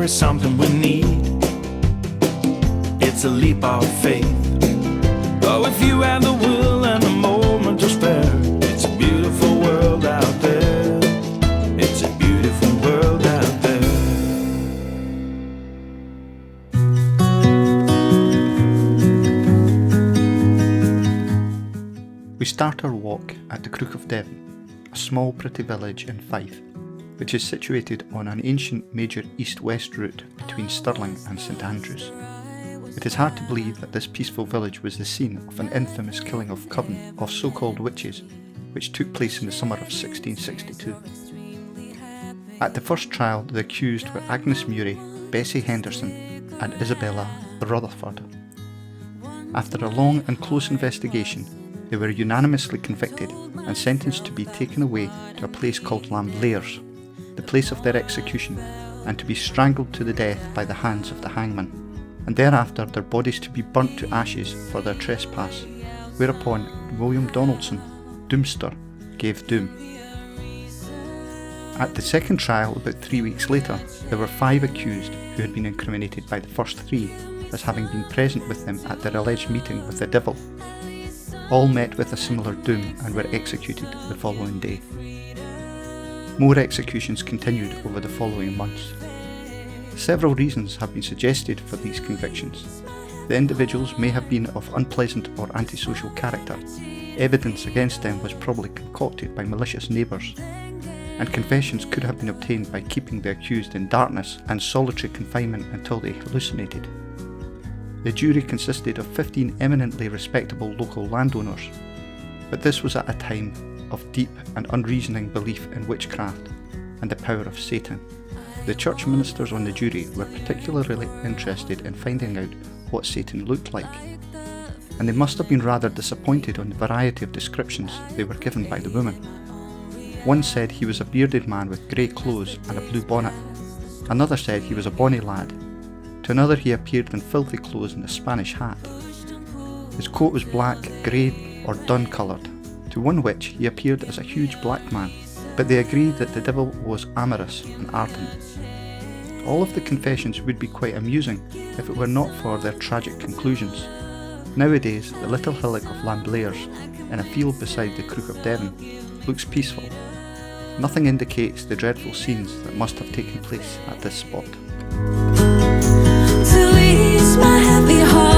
is something we need. It's a leap of faith. Oh, if you have the will and the moment to spare, it's a beautiful world out there. It's a beautiful world out there. We start our walk at the Crook of Devon, a small pretty village in Fife, which is situated on an ancient major east-west route between Stirling and St Andrews. It is hard to believe that this peaceful village was the scene of an infamous killing of coven of so-called witches, which took place in the summer of 1662. At the first trial, the accused were Agnes Murray, Bessie Henderson and Isabella Rutherford. After a long and close investigation, they were unanimously convicted and sentenced to be taken away to a place called Lamblairs, the place of their execution, and to be strangled to the death by the hands of the hangman, and thereafter their bodies to be burnt to ashes for their trespass, whereupon William Donaldson, Doomster, gave doom. At the second trial about 3 weeks later, there were 5 accused who had been incriminated by the first 3 as having been present with them at their alleged meeting with the devil. All met with a similar doom and were executed the following day. More executions continued over the following months. Several reasons have been suggested for these convictions. The individuals may have been of unpleasant or antisocial character. Evidence against them was probably concocted by malicious neighbours, and confessions could have been obtained by keeping the accused in darkness and solitary confinement until they hallucinated. The jury consisted of 15 eminently respectable local landowners, but this was at a time of deep and unreasoning belief in witchcraft and the power of Satan. The church ministers on the jury were particularly interested in finding out what Satan looked like, and they must have been rather disappointed on the variety of descriptions they were given by the woman. One said he was a bearded man with grey clothes and a blue bonnet. Another said he was a bonny lad. To another he appeared in filthy clothes and a Spanish hat. His coat was black, grey or dun coloured. To one witch he appeared as a huge black man, but they agreed that the devil was amorous and ardent. All of the confessions would be quite amusing if it were not for their tragic conclusions. Nowadays, the little hillock of Lamblairs, in a field beside the Crook of Devon, looks peaceful. Nothing indicates the dreadful scenes that must have taken place at this spot. To ease my happy heart.